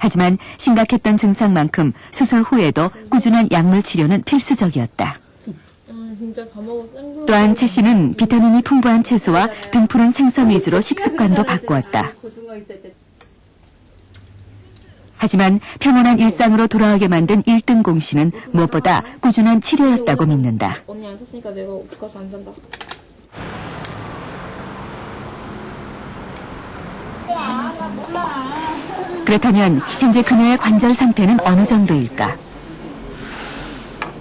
하지만 심각했던 증상만큼 수술 후에도 꾸준한 약물 치료는 필수적이었다. 또한 최 씨는 비타민이 풍부한 채소와 등푸른 생선 위주로 식습관도 바꾸었다. 하지만 평온한 일상으로 돌아가게 만든 1등 공신은 무엇보다 꾸준한 치료였다고 믿는다. 언니 안 샀으니까 내가 어디 가서 안 산다. 그렇다면 현재 그녀의 관절 상태는 어느 정도일까?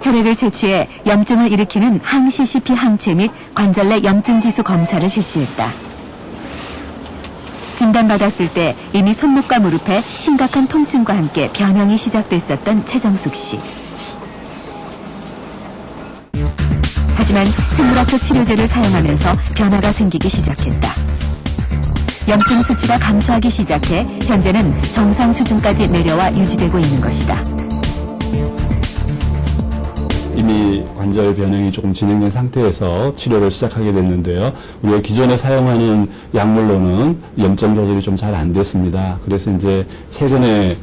혈액을 채취해 염증을 일으키는 항CCP 항체 및 관절 내 염증 지수 검사를 실시했다. 진단받았을 때 이미 손목과 무릎에 심각한 통증과 함께 변형이 시작됐었던 최정숙 씨. 하지만 생물학적 치료제를 사용하면서 변화가 생기기 시작했다. 염증 수치가 감소하기 시작해 현재는 정상 수준까지 내려와 유지되고 있는 것이다. 이미 관절 변형이 조금 진행된 상태에서 치료를 시작하게 됐는데요. 우리가 기존에 사용하는 약물로는 염증 조절이 좀 잘 안 됐습니다. 그래서 이제 최근에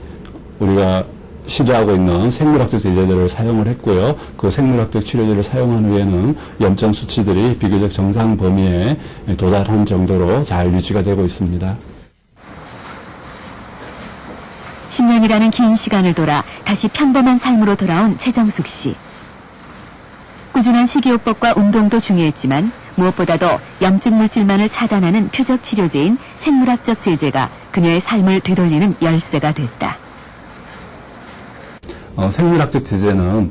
우리가 시도하고 있는 생물학적 제제들을 사용을 했고요. 그 생물학적 치료제를 사용한 후에는 염증 수치들이 비교적 정상 범위에 도달한 정도로 잘 유지가 되고 있습니다. 10년이라는 긴 시간을 돌아 다시 평범한 삶으로 돌아온 최정숙 씨. 꾸준한 식이요법과 운동도 중요했지만 무엇보다도 염증 물질만을 차단하는 표적 치료제인 생물학적 제제가 그녀의 삶을 되돌리는 열쇠가 됐다. 생물학적 제제는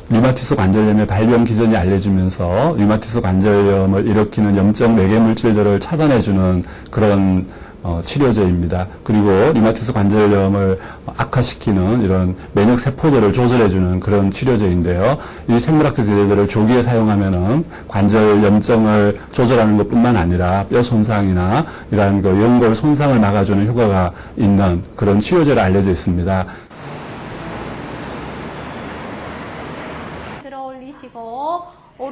류마티스 관절염의 발병 기전이 알려지면서 류마티스 관절염을 일으키는 염증 매개 물질들을 차단해주는 그런 치료제입니다. 그리고 류마티스 관절염을 악화시키는 이런 면역 세포들을 조절해주는 그런 치료제인데요. 이 생물학적 제제들을 조기에 사용하면은 관절 염증을 조절하는 것뿐만 아니라 뼈 손상이나 이러한 그 연골 손상을 막아주는 효과가 있는 그런 치료제로 알려져 있습니다.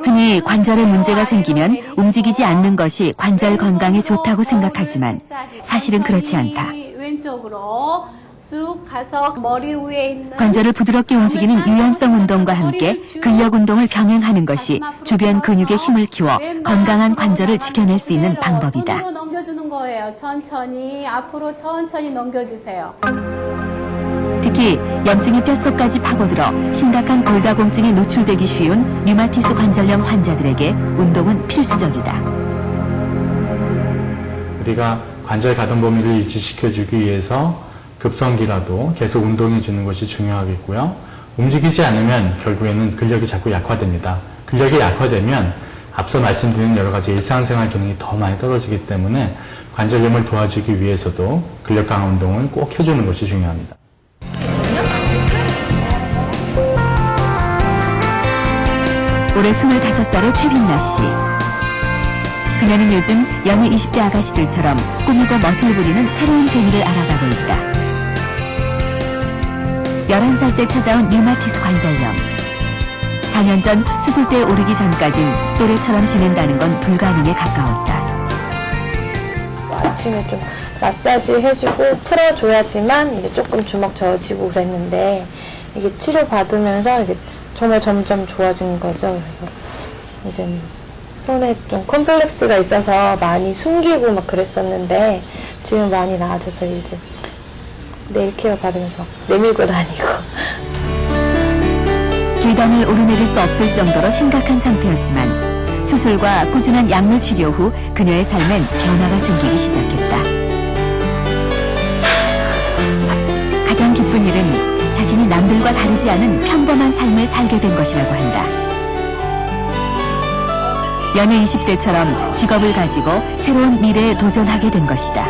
흔히 관절에 문제가 생기면 움직이지 않는 것이 관절 건강에 좋다고 생각하지만 사실은 그렇지 않다. 관절을 부드럽게 움직이는 유연성 운동과 함께 근력 운동을 병행하는 것이 주변 근육의 힘을 키워 건강한 관절을 지켜낼 수 있는 방법이다. 손으로 넘겨주는 거예요. 천천히 앞으로 천천히 넘겨주세요. 특히 염증이 뼛속까지 파고들어 심각한 골다공증에 노출되기 쉬운 류마티스 관절염 환자들에게 운동은 필수적이다. 우리가 관절 가동 범위를 유지시켜주기 위해서 급성기라도 계속 운동해주는 것이 중요하겠고요. 움직이지 않으면 결국에는 근력이 자꾸 약화됩니다. 근력이 약화되면 앞서 말씀드린 여러 가지 일상생활 기능이 더 많이 떨어지기 때문에 관절염을 도와주기 위해서도 근력 강화 운동을 꼭 해주는 것이 중요합니다. 올해 25살의 최빈나 씨. 그녀는 요즘 여느 20대 아가씨들처럼 꾸미고 멋을 부리는 새로운 재미를 알아가고 있다. 11살 때 찾아온 류마티스 관절염. 4년 전 수술대에 오르기 전까진 또래처럼 지낸다는 건 불가능에 가까웠다. 아침에 좀 마사지 해주고 풀어줘야지만 이제 조금 주먹 저어지고 그랬는데 이게 치료 받으면서 이게 정말 점점 좋아진 거죠. 그래서 이제 손에 좀 컴플렉스가 있어서 많이 숨기고 막 그랬었는데 지금 많이 나아져서 이제 네일 케어 받으면서 내밀고 다니고. 계단을 오르내릴 수 없을 정도로 심각한 상태였지만 수술과 꾸준한 약물 치료 후 그녀의 삶엔 변화가 생기기 시작했다. 가장 기쁜 일은 자신이 남들과 다르지 않은 평범한 삶을 살게 된 것이라고 한다. 여느 20대처럼 직업을 가지고 새로운 미래에 도전하게 된 것이다.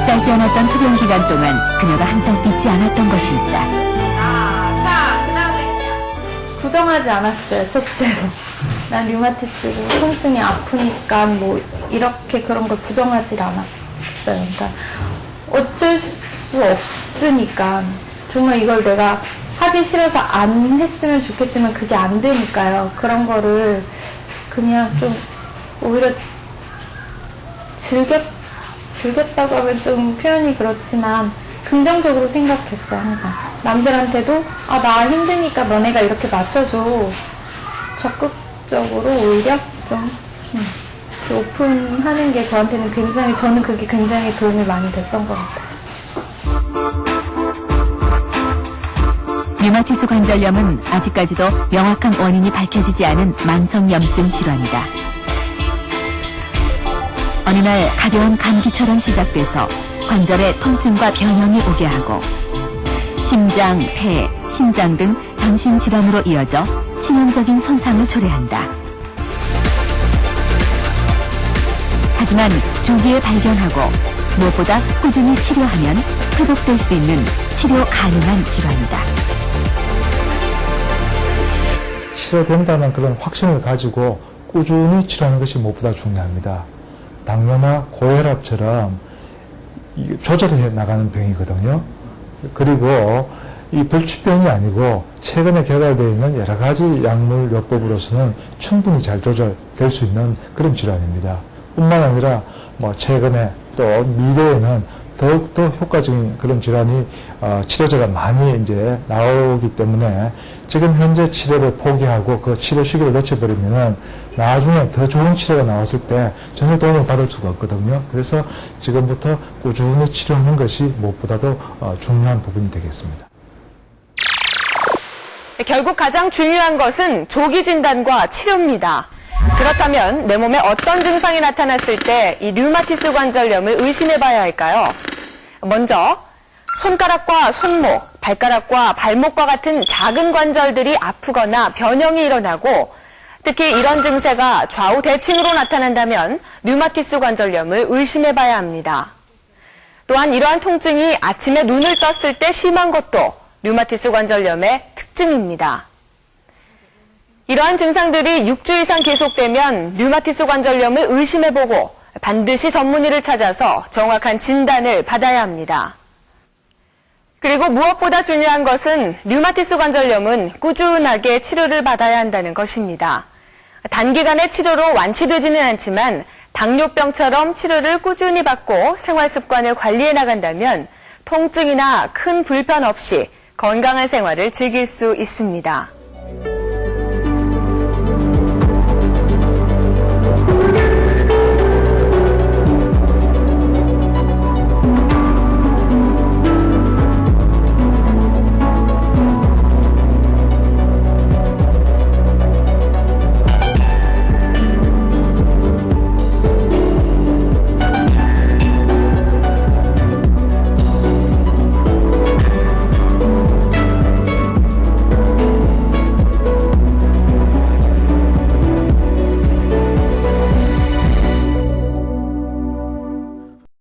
짧지 않았던 투병 기간 동안 그녀가 항상 잊지 않았던 것이 있다. 부정하지 않았어요, 첫째로. 난 류마티스고 통증이 아프니까 뭐 이렇게 그런 걸 부정하지 않았어요. 그러니까 어쩔 수 없으니까 정말 이걸 내가 하기 싫어서 안 했으면 좋겠지만 그게 안 되니까요. 그런 거를 그냥 좀 오히려 즐겼다고 하면 좀 표현이 그렇지만 긍정적으로 생각했어요, 항상. 남들한테도 나 힘드니까 너네가 이렇게 맞춰줘. 적극적으로 오히려 좀 오픈하는 게 저는 그게 굉장히 도움이 많이 됐던 것 같아요. 류마티스 관절염은 아직까지도 명확한 원인이 밝혀지지 않은 만성염증 질환이다. 어느 날 가벼운 감기처럼 시작돼서 관절에 통증과 변형이 오게 하고 심장, 폐, 신장 등 전신 질환으로 이어져 치명적인 손상을 초래한다. 하지만 조기에 발견하고 무엇보다 꾸준히 치료하면 회복될 수 있는 치료 가능한 질환이다. 치료된다는 그런 확신을 가지고 꾸준히 치료하는 것이 무엇보다 중요합니다. 당뇨나 고혈압처럼 조절해 나가는 병이거든요. 그리고 이 불치병이 아니고 최근에 개발되어 있는 여러 가지 약물 요법으로서는 충분히 잘 조절될 수 있는 그런 질환입니다. 뿐만 아니라 최근에 또 미래에는 더욱더 효과적인 그런 질환이 치료제가 많이 이제 나오기 때문에 지금 현재 치료를 포기하고 그 치료 시기를 놓쳐버리면은 나중에 더 좋은 치료가 나왔을 때 전혀 도움을 받을 수가 없거든요. 그래서 지금부터 꾸준히 치료하는 것이 무엇보다도 중요한 부분이 되겠습니다. 결국 가장 중요한 것은 조기 진단과 치료입니다. 그렇다면 내 몸에 어떤 증상이 나타났을 때 이 류마티스 관절염을 의심해봐야 할까요? 먼저 손가락과 손목, 발가락과 발목과 같은 작은 관절들이 아프거나 변형이 일어나고 특히 이런 증세가 좌우 대칭으로 나타난다면 류마티스 관절염을 의심해봐야 합니다. 또한 이러한 통증이 아침에 눈을 떴을 때 심한 것도 류마티스 관절염의 특징입니다. 이러한 증상들이 6주 이상 계속되면 류마티스 관절염을 의심해보고 반드시 전문의를 찾아서 정확한 진단을 받아야 합니다. 그리고 무엇보다 중요한 것은 류마티스 관절염은 꾸준하게 치료를 받아야 한다는 것입니다. 단기간의 치료로 완치되지는 않지만 당뇨병처럼 치료를 꾸준히 받고 생활 습관을 관리해 나간다면 통증이나 큰 불편 없이 건강한 생활을 즐길 수 있습니다.